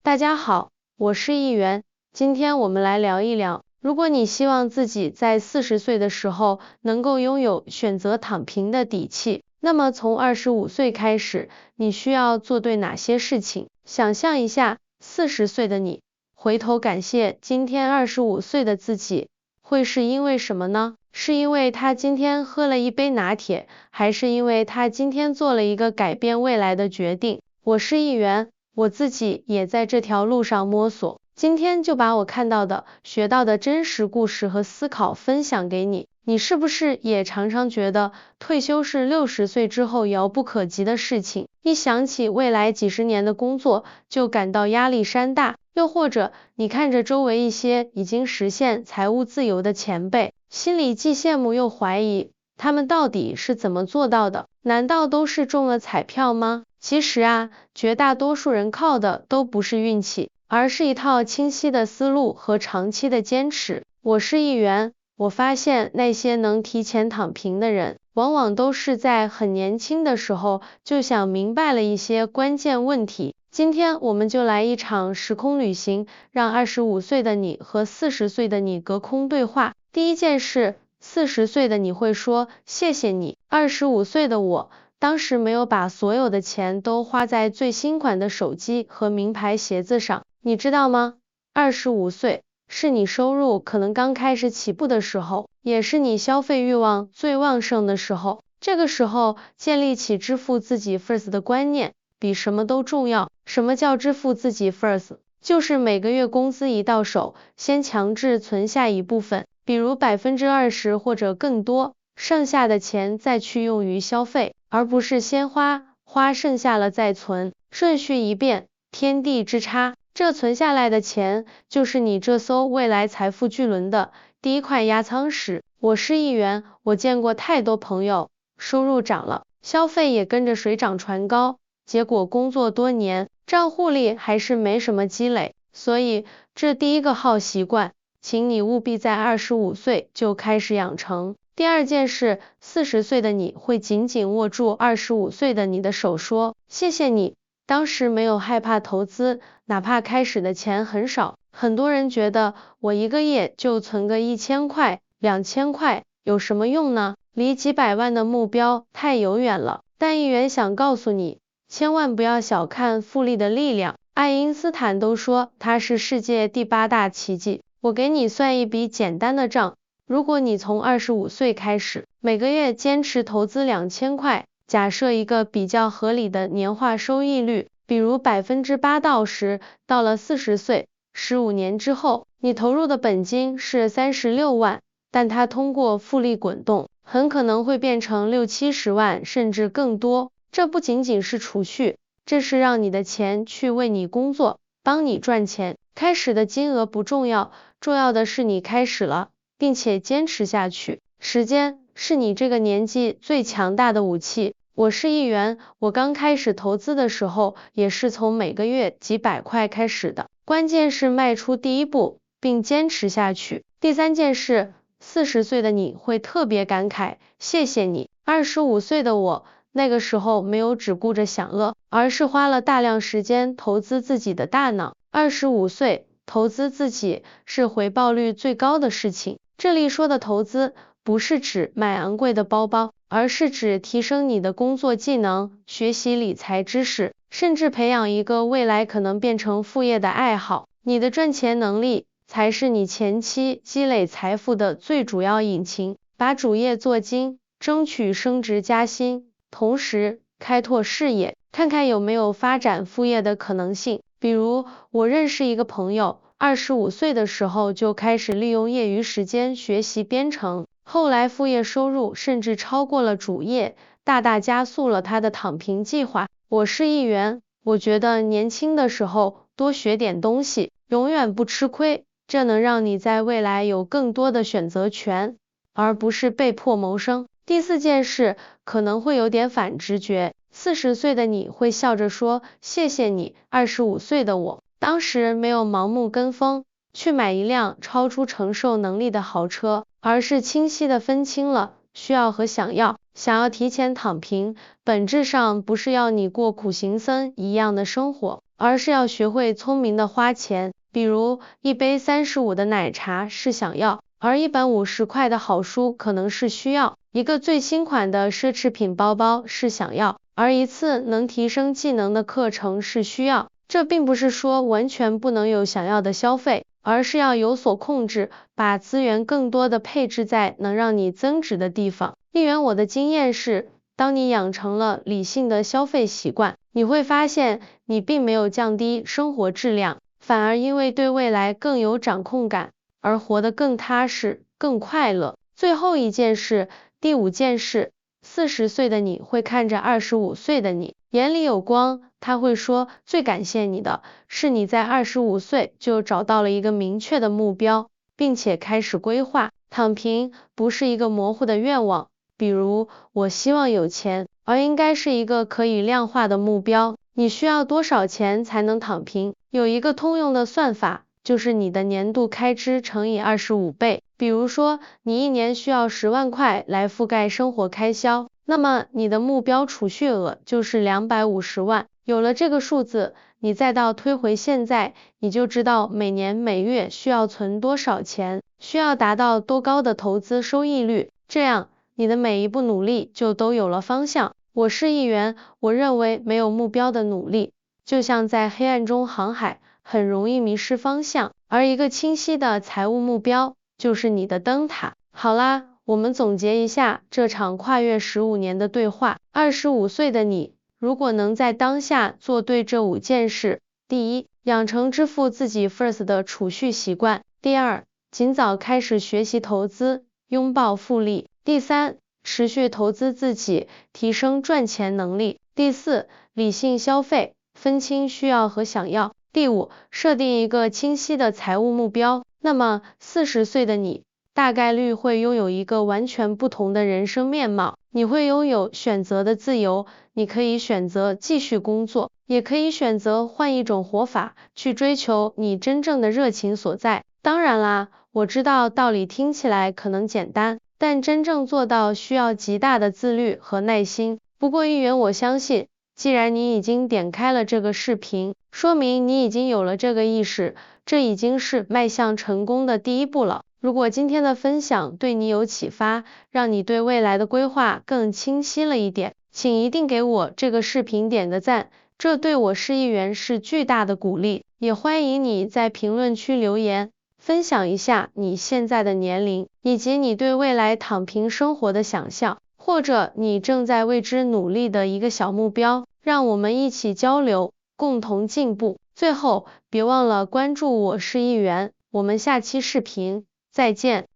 大家好，我是议员，今天我们来聊一聊，如果你希望自己在40岁的时候能够拥有选择躺平的底气，那么从25岁开始，你需要做对哪些事情？想象一下，40岁的你，回头感谢今天25岁的自己，会是因为什么呢？是因为他今天喝了一杯拿铁，还是因为他今天做了一个改变未来的决定？我是议员，我自己也在这条路上摸索，今天就把我看到的、学到的真实故事和思考分享给你。你是不是也常常觉得退休是60岁之后遥不可及的事情？一想起未来几十年的工作，就感到压力山大。又或者你看着周围一些已经实现财务自由的前辈，心里既羡慕又怀疑，他们到底是怎么做到的？难道都是中了彩票吗？其实啊，绝大多数人靠的都不是运气，而是一套清晰的思路和长期的坚持。我是议员，我发现那些能提前躺平的人，往往都是在很年轻的时候就想明白了一些关键问题。今天我们就来一场时空旅行，让25岁的你和40岁的你隔空对话。第一件事，40岁的你会说谢谢你，25岁的我当时没有把所有的钱都花在最新款的手机和名牌鞋子上，你知道吗？25岁是你收入可能刚开始起步的时候，也是你消费欲望最旺盛的时候。这个时候建立起支付自己 first 的观念比什么都重要。什么叫支付自己 first？ 就是每个月工资一到手，先强制存下一部分，比如20%或者更多，剩下的钱再去用于消费，而不是先花剩下了再存，顺序一变，天地之差。这存下来的钱，就是你这艘未来财富巨轮的第一块压舱石。我是议员，我见过太多朋友，收入涨了，消费也跟着水涨船高，结果工作多年，账户里还是没什么积累。所以这第一个好习惯，请你务必在25岁就开始养成。第二件事，40岁的你会紧紧握住25岁的你的手说，谢谢你，当时没有害怕投资，哪怕开始的钱很少。很多人觉得我一个月就存个1000块、2000块，有什么用呢？离几百万的目标太遥远了。但议员想告诉你，千万不要小看复利的力量。爱因斯坦都说它是世界第8大奇迹。我给你算一笔简单的账，如果你从25岁开始，每个月坚持投资2000块，假设一个比较合理的年化收益率，比如8%到10%，到了40岁，15年之后，你投入的本金是36万，但它通过复利滚动，很可能会变成60-70万，甚至更多。这不仅仅是储蓄，这是让你的钱去为你工作，帮你赚钱。开始的金额不重要，重要的是你开始了，并且坚持下去。时间是你这个年纪最强大的武器。我是议员，我刚开始投资的时候，也是从每个月几百块开始的。关键是迈出第一步，并坚持下去。第三件事，40岁的你会特别感慨，谢谢你，25岁的我，那个时候没有只顾着享乐，而是花了大量时间投资自己的大脑。25岁，投资自己是回报率最高的事情。这里说的投资，不是指买昂贵的包包，而是指提升你的工作技能，学习理财知识，甚至培养一个未来可能变成副业的爱好。你的赚钱能力，才是你前期积累财富的最主要引擎。把主业做精，争取升职加薪，同时开拓视野，看看有没有发展副业的可能性。比如我认识一个朋友，25岁的时候就开始利用业余时间学习编程，后来副业收入甚至超过了主业，大大加速了他的躺平计划。我是议员，我觉得年轻的时候多学点东西，永远不吃亏，这能让你在未来有更多的选择权，而不是被迫谋生。第四件事可能会有点反直觉，40岁的你会笑着说谢谢你，25岁的我，当时没有盲目跟风，去买一辆超出承受能力的豪车，而是清晰地分清了需要和想要。想要提前躺平，本质上不是要你过苦行僧一样的生活，而是要学会聪明的花钱。比如一杯35的奶茶是想要，而一本50块的好书可能是需要，一个最新款的奢侈品包包是想要，而一次能提升技能的课程是需要。这并不是说完全不能有想要的消费，而是要有所控制，把资源更多的配置在能让你增值的地方。一元，我的经验是，当你养成了理性的消费习惯，你会发现你并没有降低生活质量，反而因为对未来更有掌控感，而活得更踏实、更快乐。最后一件事，第5件事，40岁的你会看着25岁的你，眼里有光，他会说，最感谢你的是你在25岁就找到了一个明确的目标，并且开始规划。躺平不是一个模糊的愿望，比如我希望有钱，而应该是一个可以量化的目标。你需要多少钱才能躺平？有一个通用的算法，就是你的年度开支乘以25倍。比如说，你一年需要10万块来覆盖生活开销，那么你的目标储蓄额就是250万。有了这个数字，你再到推回现在，你就知道每年每月需要存多少钱，需要达到多高的投资收益率，这样你的每一步努力就都有了方向。我是议员，我认为没有目标的努力，就像在黑暗中航海，很容易迷失方向，而一个清晰的财务目标就是你的灯塔。好啦，我们总结一下这场跨越15年的对话。25岁的你，如果能在当下做对这5件事：第一，养成支付自己 first 的储蓄习惯；第二，尽早开始学习投资，拥抱复利；第三，持续投资自己，提升赚钱能力；第四，理性消费，分清需要和想要；第五，设定一个清晰的财务目标。那么40岁的你，大概率会拥有一个完全不同的人生面貌。你会拥有选择的自由，你可以选择继续工作，也可以选择换一种活法，去追求你真正的热情所在。当然啦，我知道道理听起来可能简单，但真正做到需要极大的自律和耐心。不过议员，我相信，既然你已经点开了这个视频，说明你已经有了这个意识，这已经是迈向成功的第一步了。如果今天的分享对你有启发，让你对未来的规划更清晰了一点，请一定给我这个视频点个赞，这对我是议员是巨大的鼓励。也欢迎你在评论区留言，分享一下你现在的年龄，以及你对未来躺平生活的想象，或者你正在为之努力的一个小目标，让我们一起交流，共同进步。最后，别忘了关注我是议员，我们下期视频再见。